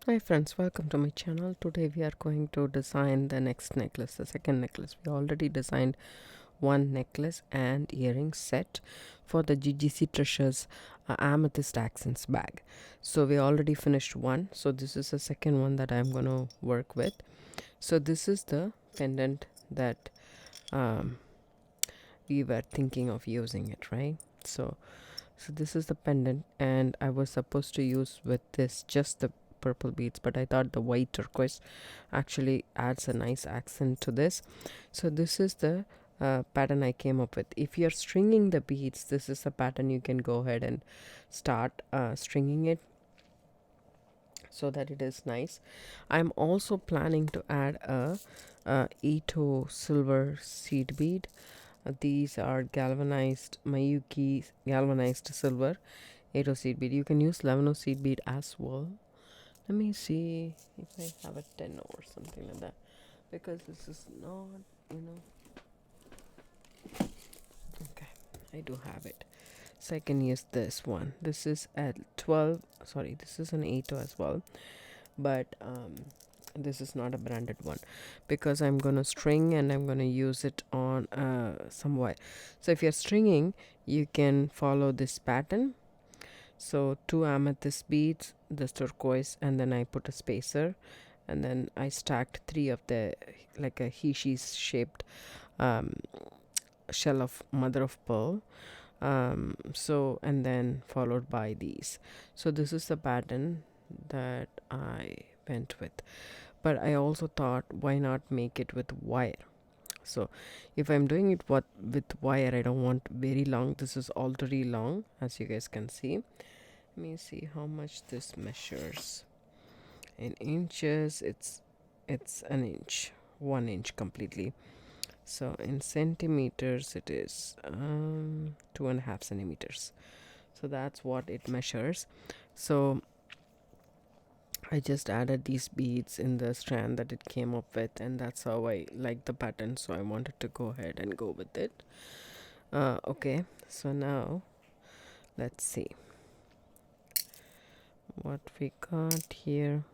Hi friends, welcome to my channel. Today we are going to design the next necklace, the second necklace. We already designed one necklace and earring set for the GGC Treasures Amethyst Accents bag. So we already finished one. So this is the second one that I'm going to work with. So this is the pendant that we were thinking of using it, right? So this is the pendant, and I was supposed to use with this just the purple beads, but I thought the white turquoise actually adds a nice accent to this. So this is the pattern I came up with. If you're stringing the beads, this is the pattern you can go ahead and start stringing it so that it is nice. I'm also planning to add a Ito silver seed bead. These are galvanized Mayuki galvanized silver 8 seed bead. You can use 11 seed bead as well. Let me see if I have a 10 or something like that, because this is not, okay, I do have it. So I can use this one. This is at 12, sorry, this is an 8 as well, but this is not a branded one because I'm gonna string and I'm gonna use it on some wire. So if you're stringing, you can follow this pattern. So 2 amethyst beads, this turquoise, and then I put a spacer, and then I stacked 3 of the like a he-she shaped shell of mother of pearl. So and then followed by these. So this is the pattern that I went with, but I also thought, why not make it with wire? So if I'm doing it with wire, I don't want very long. This is already long, as you guys can see. Let me see how much this measures in inches. It's an inch, 1 inch completely. So in centimeters it is 2.5 centimeters. So that's what it measures. So I just added these beads in the strand that it came up with, and that's how I like the pattern, so I wanted to go ahead and go with it. Okay, so now let's see what we got here.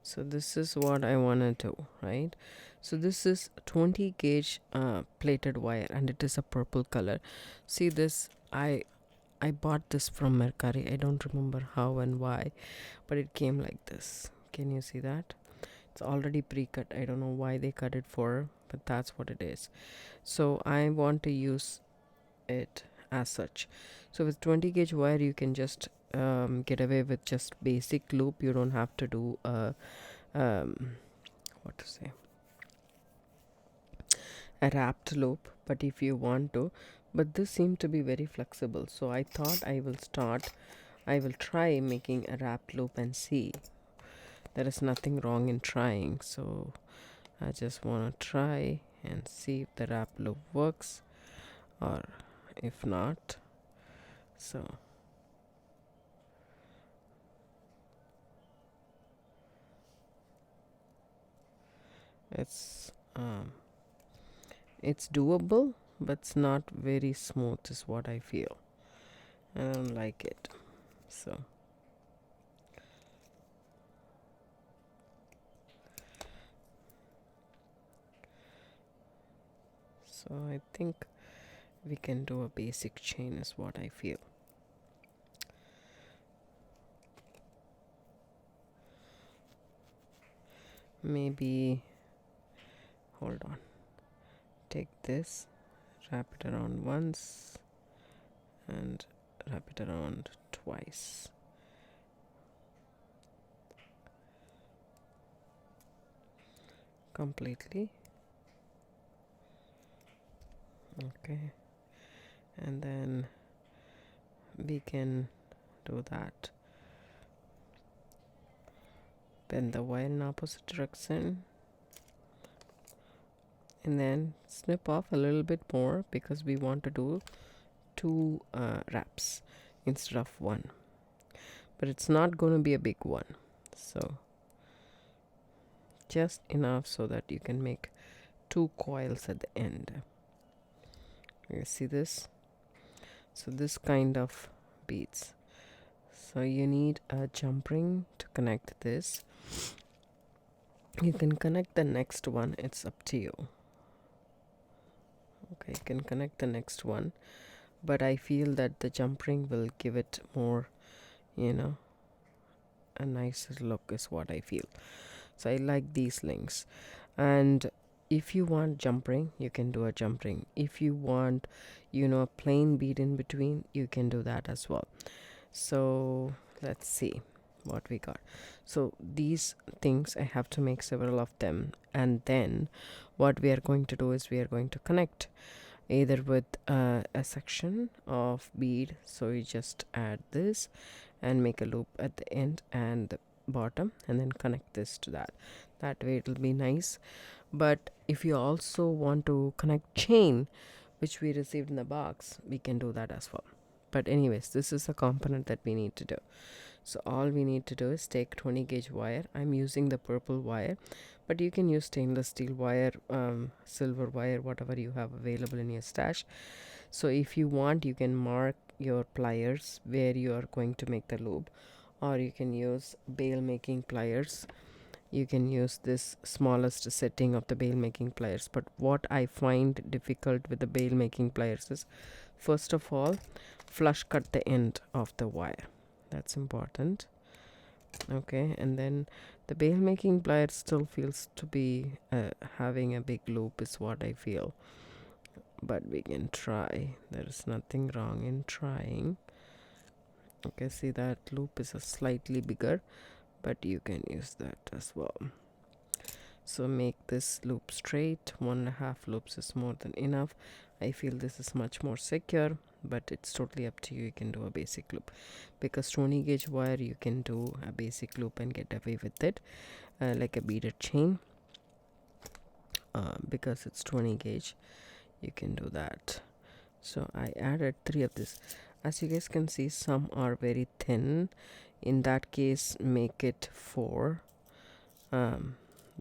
So this is what I want to do, right? So this is 20 gauge plated wire, and it is a purple color. See this, I bought this from Mercari. I don't remember how and why, but it came like this. Can you see that? It's already pre-cut. I don't know why they cut it for, but that's what it is. So I want to use it as such. So with 20 gauge wire, you can just get away with just basic loop. You don't have to do what to say, a wrapped loop, but if you want to, but this seemed to be very flexible, so I thought I will try making a wrapped loop and see. There is nothing wrong in trying, so I just want to try and see if the wrap loop works or if not. So it's doable, but it's not very smooth is what I feel. I don't like it. So I think we can do a basic chain is what I feel. Maybe, hold on, take this, wrap it around once and wrap it around twice. Completely. Okay, and then we can do that. Bend the wire in opposite direction and then snip off a little bit more because we want to do 2 wraps instead of 1, but it's not going to be a big one, so just enough so that you can make 2 coils at the end. You see this? So this kind of beads. So you need a jump ring to connect this. You can connect the next one, it's up to you. Okay, you can connect the next one, but I feel that the jump ring will give it more, a nicer look is what I feel. So I like these links. And if you want jump ring, you can do a jump ring. If you want, a plain bead in between, you can do that as well. So let's see what we got. So these things, I have to make several of them, and then what we are going to do is we are going to connect either with a section of bead. So you just add this and make a loop at the end and the bottom, and then connect this to that way it'll be nice. But if you also want to connect chain, which we received in the box, we can do that as well. But anyways, this is a component that we need to do. So all we need to do is take 20 gauge wire. I'm using the purple wire, but you can use stainless steel wire, silver wire, whatever you have available in your stash. So if you want, you can mark your pliers where you are going to make the loop, or you can use bail making pliers. You can use this smallest setting of the bail making pliers. But what I find difficult with the bail making pliers is, first of all, flush cut the end of the wire. That's important. Okay, and then the bail making pliers still feels to be having a big loop is what I feel. But we can try. There is nothing wrong in trying. Okay, see that loop is a slightly bigger, but you can use that as well. So make this loop straight. 1.5 loops is more than enough. I feel this is much more secure, but it's totally up to you. You can do a basic loop, because 20 gauge wire you can do a basic loop and get away with it, like a beaded chain. Because it's 20 gauge, you can do that. So I added 3 of this. As you guys can see, some are very thin. In that case, make it 4,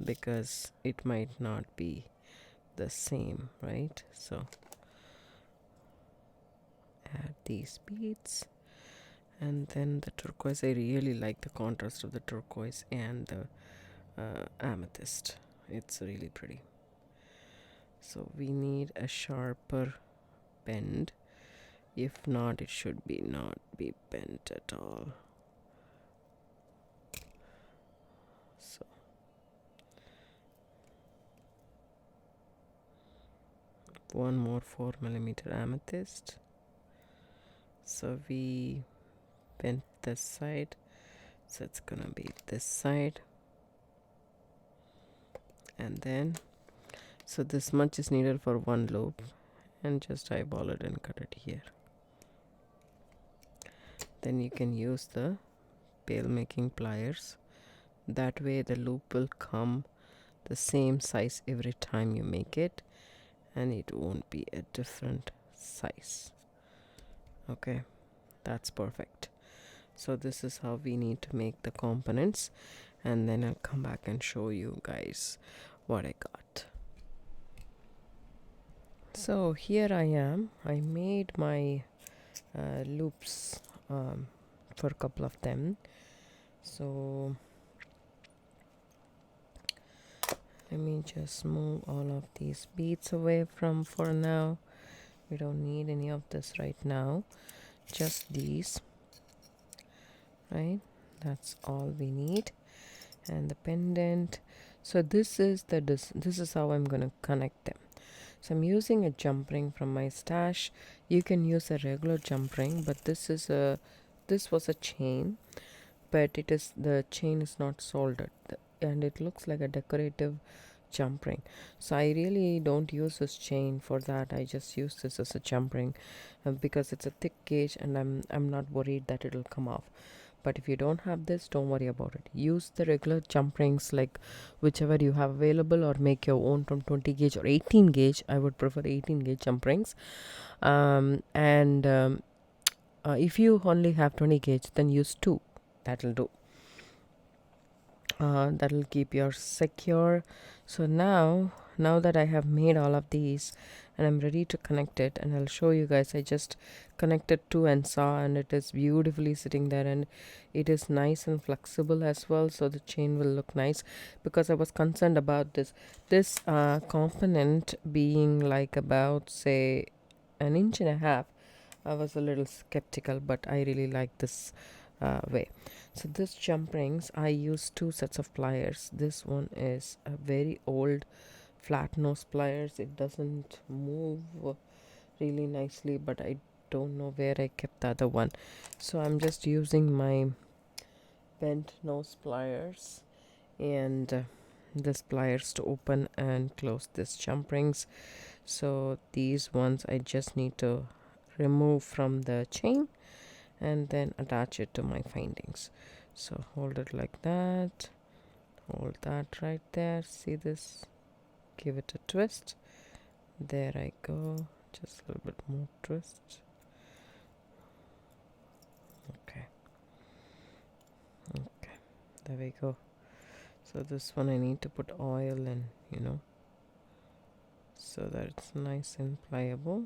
because it might not be the same, right? So add these beads, and then the turquoise. I really like the contrast of the turquoise and the amethyst. It's really pretty. So we need a sharper bend. If not, it should not be bent at all. So one more 4mm amethyst. So we bent this side, so it's gonna be this side, and then so this much is needed for one loop, and just eyeball it and cut it here. Then you can use the bail making pliers. That way the loop will come the same size every time you make it, and it won't be a different size. Okay, that's perfect. So this is how we need to make the components, and then I'll come back and show you guys what I got. So here I am. I made my loops for a couple of them. So let me just move all of these beads away from for now. We don't need any of this right now, just these, right? That's all we need. And the pendant. So this is this is how I'm gonna connect them. So I'm using a jump ring from my stash. You can use a regular jump ring, but this was a chain, but the chain is not soldered, and it looks like a decorative jump ring. So I really don't use this chain for that. I just use this as a jump ring because it's a thick gauge, and I'm not worried that it'll come off. But if you don't have this, don't worry about it. Use the regular jump rings, like whichever you have available, or make your own from 20 gauge or 18 gauge. I would prefer 18 gauge jump rings. If you only have 20 gauge, then use 2. That'll do. That'll keep you secure. So now that I have made all of these, and I'm ready to connect it, and I'll show you guys. I just connected two and saw, and it is beautifully sitting there, and it is nice and flexible as well, so the chain will look nice, because I was concerned about this component being like about, say, an inch and a half. I was a little skeptical, but I really like this way. So this jump rings, I use two sets of pliers. This one is a very old flat nose pliers. It doesn't move really nicely, but I don't know where I kept the other one. So I'm just using my bent nose pliers and this pliers to open and close this jump rings. So these ones I just need to remove from the chain and then attach it to my findings. So hold it like that, hold that right there, see this, give it a twist, there I go, just a little bit more twist. Okay, there we go. So this one I need to put oil and so that it's nice and pliable.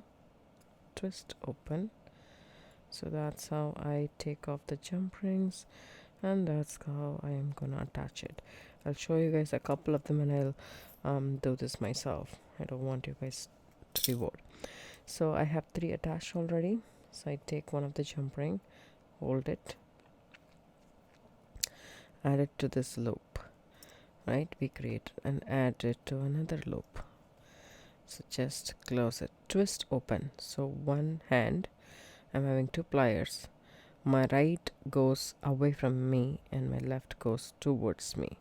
Twist, open. So that's how I take off the jump rings, and that's how I am gonna attach it. I'll show you guys a couple of them, and I'll do this myself. I don't want you guys to be bored. So I have 3 attached already. So I take one of the jump ring, hold it, add it to this loop, right? We create and add it to another loop. So just close it, twist, open. So one hand, I'm having 2 pliers. My right goes away from me and my left goes towards me.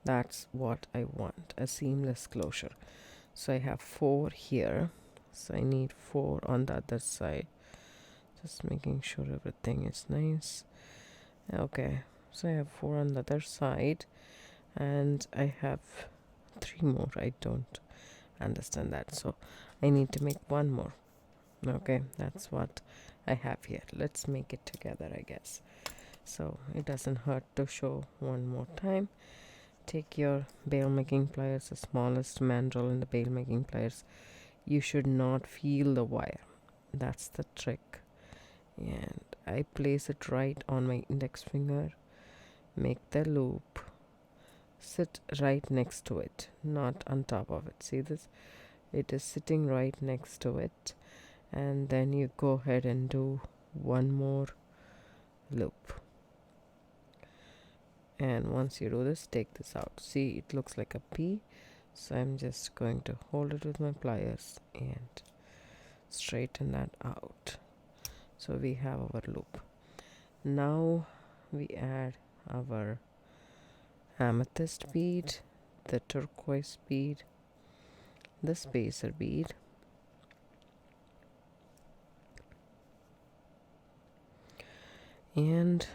That's what I want, a seamless closure. So I have 4 here, so I need 4 on the other side. Just making sure everything is nice. Okay, so I have 4 on the other side, and I have 3 more. I don't understand that, so I need to make 1 more. Okay, that's what I have here. Let's make it together, I guess. So it doesn't hurt to show one more time. Take your bail making pliers, the smallest mandrel in the bail making pliers. You should not feel the wire. That's the trick. And I place it right on my index finger, make the loop, sit right next to it, not on top of it. See this? It is sitting right next to it, and then you go ahead and do 1 more loop. And once you do this, take this out. See, it looks like a P, so I'm just going to hold it with my pliers and straighten that out. So we have our loop. Now we add our amethyst bead, the turquoise bead, the spacer bead, and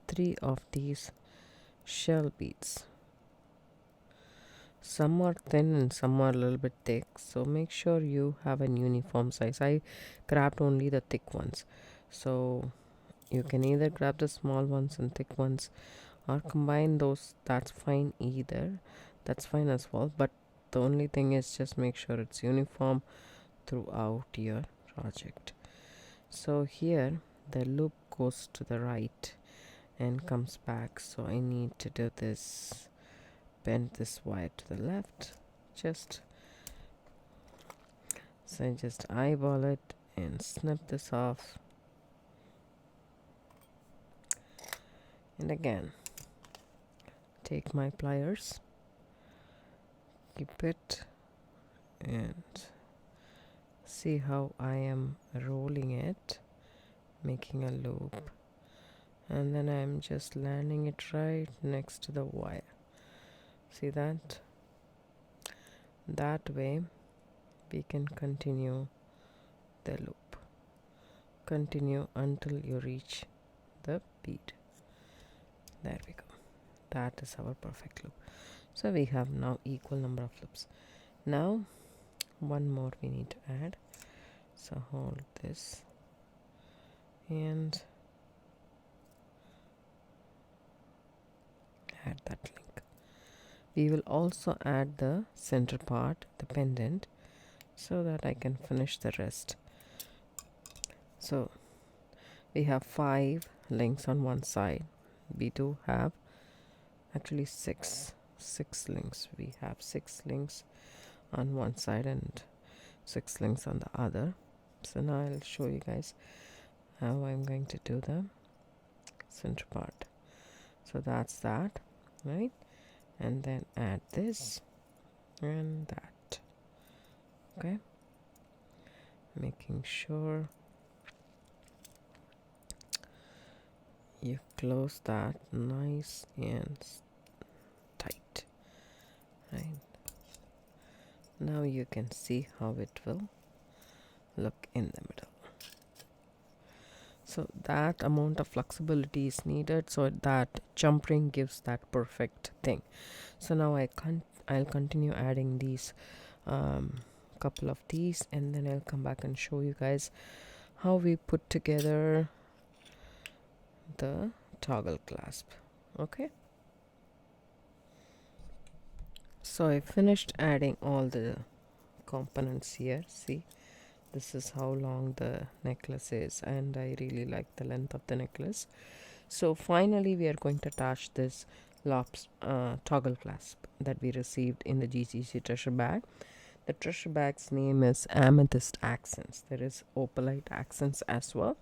3 of these shell beads. Some are thin and some are a little bit thick, so make sure you have an uniform size. I grabbed only the thick ones, so you can either grab the small ones and thick ones or combine those. That's fine either, that's fine as well, but the only thing is just make sure it's uniform throughout your project. So here the loop goes to the right and comes back, so I need to do this, bend this wire to the left, just so I just eyeball it and snip this off, and again take my pliers, keep it, and see how I am rolling it, making a loop, and then I'm just landing it right next to the wire. See that? That way we can continue the loop. Continue until you reach the bead. There we go. That is our perfect loop. So we have now equal number of loops. Now 1 more we need to add. So hold this and add that link. We will also add the center part, the pendant, so that I can finish the rest. So we have 5 links on one side. We do have actually six links. We have 6 links on one side and 6 links on the other. So now I'll show you guys how I'm going to do the center part. So that's that, right? And then add this and that. Okay, making sure you close that nice and tight, right? Now you can see how it will look in the middle. So that amount of flexibility is needed, so that jump ring gives that perfect thing. So now I'll continue adding these couple of these, and then I'll come back and show you guys how we put together the toggle clasp. Okay, so I finished adding all the components here. See, this is how long the necklace is, and I really like the length of the necklace. So finally we are going to attach this toggle clasp that we received in the GCC treasure bag. The treasure bag's name is Amethyst Accents. There is opalite accents as well.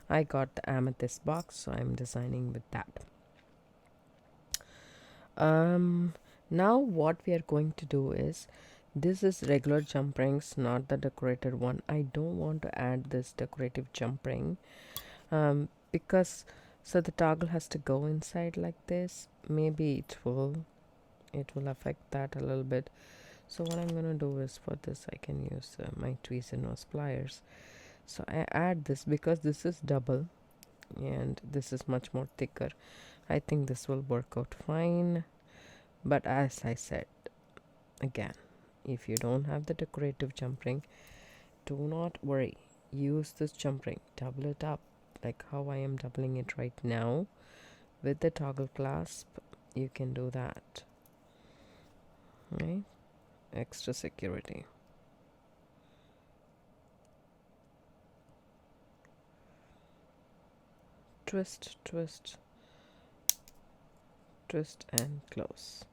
I got the amethyst box, so I'm designing with that. Now what we are going to do is, this is regular jump rings, not the decorated one. I don't want to add this decorative jump ring because so the toggle has to go inside like this. Maybe it will affect that a little bit. So what I'm gonna do is, for this I can use my tweezer nose pliers. So I add this because this is double and this is much more thicker. I think this will work out fine. But as I said again, if you don't have the decorative jump ring, do not worry. Use this jump ring, double it up like how I am doubling it right now with the toggle clasp. You can do that, right? Extra security. Twist, twist, twist and close.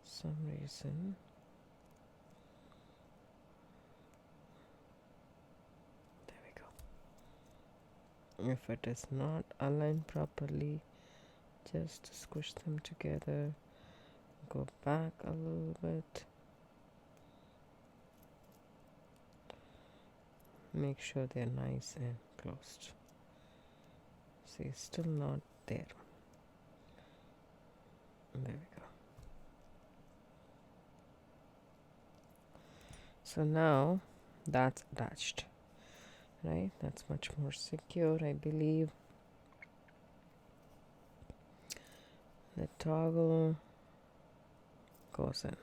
Some reason there we go. If it is not aligned properly, just squish them together, go back a little bit, make sure they're nice and closed. See, still not there. There we go. So now that's attached, right? That's much more secure, I believe. The toggle goes in.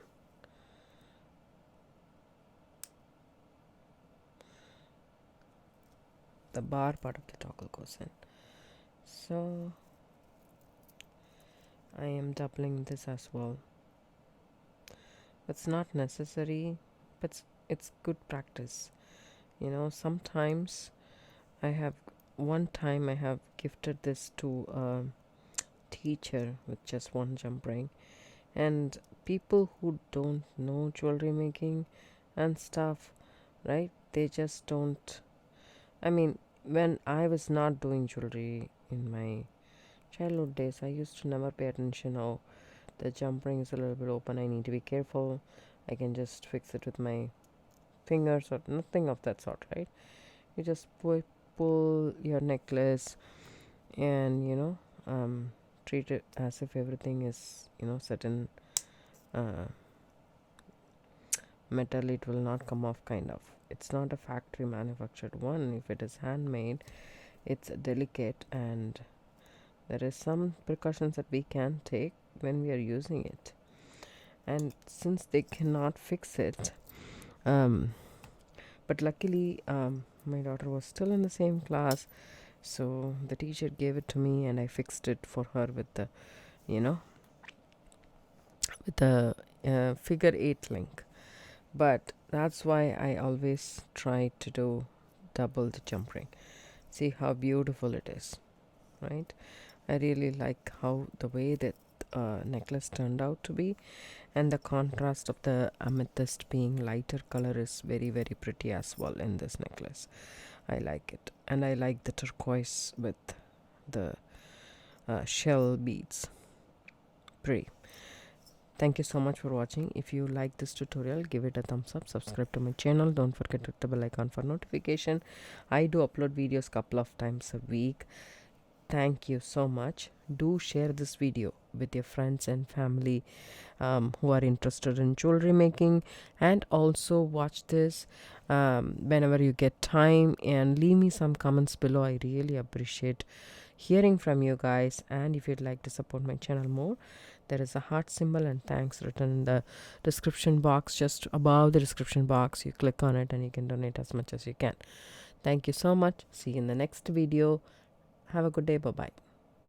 The bar part of the toggle goes in. So I am doubling this as well. It's not necessary, but it's good practice. You know, sometimes one time I have gifted this to a teacher with just one jump ring, and people who don't know jewelry making and stuff, right? They just don't. I mean, when I was not doing jewelry in my childhood days, I used to never pay attention how the jump ring is a little bit open. I need to be careful. I can just fix it with my fingers or nothing of that sort, right? You just pull your necklace and treat it as if everything is set in metal. It will not come off, kind of. It's not a factory manufactured one. If it is handmade, it's delicate, and there is some precautions that we can take when we are using it. And since they cannot fix it, but luckily my daughter was still in the same class, so the teacher gave it to me and I fixed it for her with the with the figure 8 link, but that's why I always try to do double the jump ring. See how beautiful it is, right? I really like how the way that necklace turned out to be, and the contrast of the amethyst being lighter color is very very pretty as well in this necklace. I like it, and I like the turquoise with the shell beads. Pretty. Thank you so much for watching. If you like this tutorial, give it a thumbs up, subscribe to my channel, don't forget to hit the bell icon for notification. I do upload videos couple of times a week. Thank you so much. Do share this video with your friends and family who are interested in jewelry making, and also watch this whenever you get time, and leave me some comments below. I really appreciate hearing from you guys. And if you'd like to support my channel more, there is a heart symbol and thanks written in the description box. Just above the description box, you click on it and you can donate as much as you can. Thank you so much. See you in the next video. Have a good day. Bye bye.